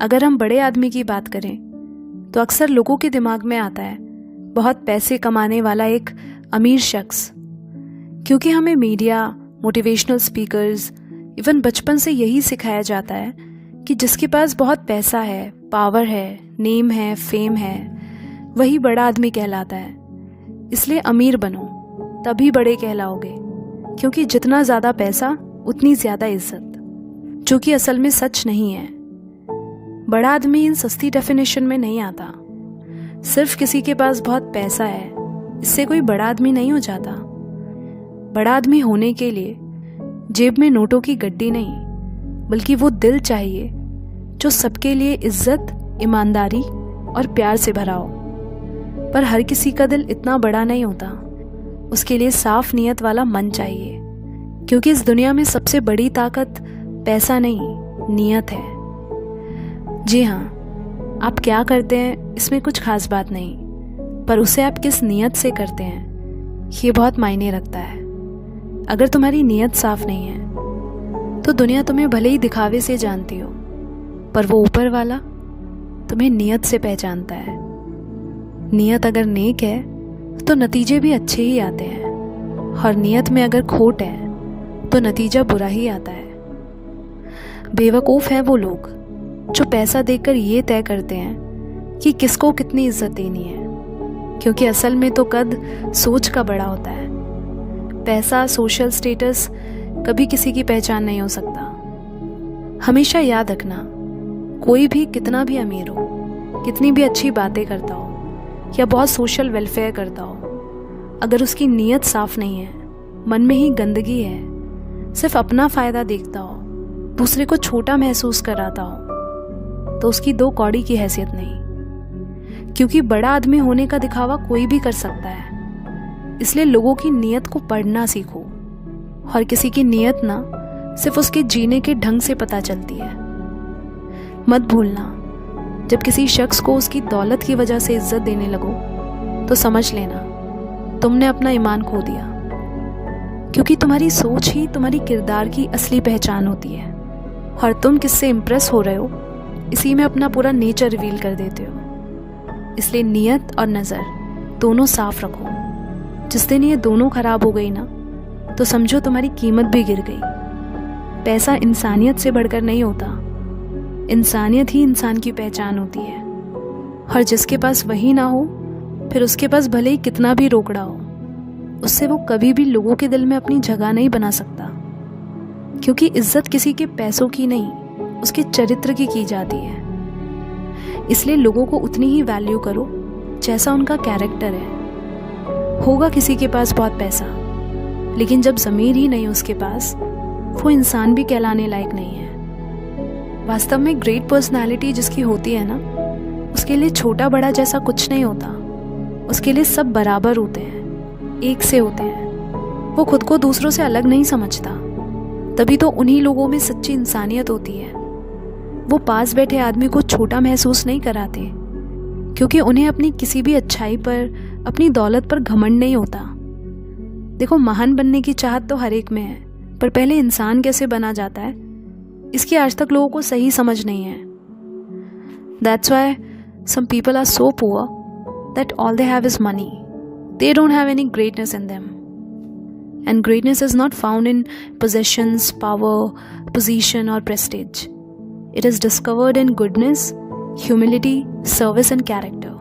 अगर हम बड़े आदमी की बात करें तो अक्सर लोगों के दिमाग में आता है बहुत पैसे कमाने वाला एक अमीर शख्स, क्योंकि हमें मीडिया, मोटिवेशनल स्पीकर्स, इवन बचपन से यही सिखाया जाता है कि जिसके पास बहुत पैसा है, पावर है, नेम है, फेम है, वही बड़ा आदमी कहलाता है। इसलिए अमीर बनो, तभी बड़े कहलाओगे, क्योंकि जितना ज़्यादा पैसा उतनी ज़्यादा इज्जत, जो कि असल में सच नहीं है। बड़ा आदमी इन सस्ती डेफिनेशन में नहीं आता। सिर्फ किसी के पास बहुत पैसा है इससे कोई बड़ा आदमी नहीं हो जाता। बड़ा आदमी होने के लिए जेब में नोटों की गड्डी नहीं, बल्कि वो दिल चाहिए जो सबके लिए इज्जत, ईमानदारी और प्यार से भरा हो। पर हर किसी का दिल इतना बड़ा नहीं होता, उसके लिए साफ नीयत वाला मन चाहिए, क्योंकि इस दुनिया में सबसे बड़ी ताकत पैसा नहीं, नीयत है। जी हाँ, आप क्या करते हैं इसमें कुछ खास बात नहीं, पर उसे आप किस नीयत से करते हैं ये बहुत मायने रखता है। अगर तुम्हारी नीयत साफ नहीं है तो दुनिया तुम्हें भले ही दिखावे से जानती हो, पर वो ऊपर वाला तुम्हें नीयत से पहचानता है। नीयत अगर नेक है तो नतीजे भी अच्छे ही आते हैं, और नीयत में अगर खोट है तो नतीजा बुरा ही आता है। बेवकूफ़ हैं वो लोग जो पैसा देखकर ये तय करते हैं कि किसको कितनी इज्जत देनी है, क्योंकि असल में तो कद सोच का बड़ा होता है। पैसा, सोशल स्टेटस कभी किसी की पहचान नहीं हो सकता। हमेशा याद रखना, कोई भी कितना भी अमीर हो, कितनी भी अच्छी बातें करता हो या बहुत सोशल वेलफेयर करता हो, अगर उसकी नीयत साफ नहीं है, मन में ही गंदगी है, सिर्फ अपना फ़ायदा देखता हो, दूसरे को छोटा महसूस कराता हो, तो उसकी दो कौड़ी की हैसियत नहीं। क्योंकि बड़ा आदमी होने का दिखावा कोई भी कर सकता है। इसलिए लोगों की नीयत को पढ़ना सीखो, और किसी की नीयत ना सिर्फ उसके जीने के ढंग से पता चलती है। मत भूलना, जब किसी शख्स को उसकी दौलत की वजह से इज्जत देने लगो तो समझ लेना तुमने अपना ईमान खो दिया, क्योंकि तुम्हारी सोच ही तुम्हारी किरदार की असली पहचान होती है, और तुम किससे इम्प्रेस हो रहे हो इसी में अपना पूरा नेचर रिवील कर देते हो। इसलिए नीयत और नज़र दोनों साफ रखो। जिस दिन ये दोनों खराब हो गई ना, तो समझो तुम्हारी कीमत भी गिर गई। पैसा इंसानियत से बढ़कर नहीं होता, इंसानियत ही इंसान की पहचान होती है। और जिसके पास वही ना हो, फिर उसके पास भले ही कितना भी रोकड़ा हो, उससे वो कभी भी लोगों के दिल में अपनी जगह नहीं बना सकता। क्योंकि इज्जत किसी के पैसों की नहीं, उसके चरित्र की जाती है। इसलिए लोगों को उतनी ही वैल्यू करो जैसा उनका कैरेक्टर है। होगा किसी के पास बहुत पैसा, लेकिन जब ज़मीर ही नहीं उसके पास, वो इंसान भी कहलाने लायक नहीं है। वास्तव में ग्रेट पर्सनालिटी जिसकी होती है ना, उसके लिए छोटा बड़ा जैसा कुछ नहीं होता। उसके लिए सब बराबर होते हैं, एक से होते हैं। वो खुद को दूसरों से अलग नहीं समझता, तभी तो उन्हीं लोगों में सच्ची इंसानियत होती है। वो पास बैठे आदमी को छोटा महसूस नहीं कराते, क्योंकि उन्हें अपनी किसी भी अच्छाई पर, अपनी दौलत पर घमंड नहीं होता। देखो, महान बनने की चाहत तो हर एक में है, पर पहले इंसान कैसे बना जाता है इसकी आज तक लोगों को सही समझ नहीं है। That's why some people are so poor that all they have is money. They don't have any greatness in them. And greatness is not found in possessions, power, position or prestige. It is discovered in goodness, humility, service and character.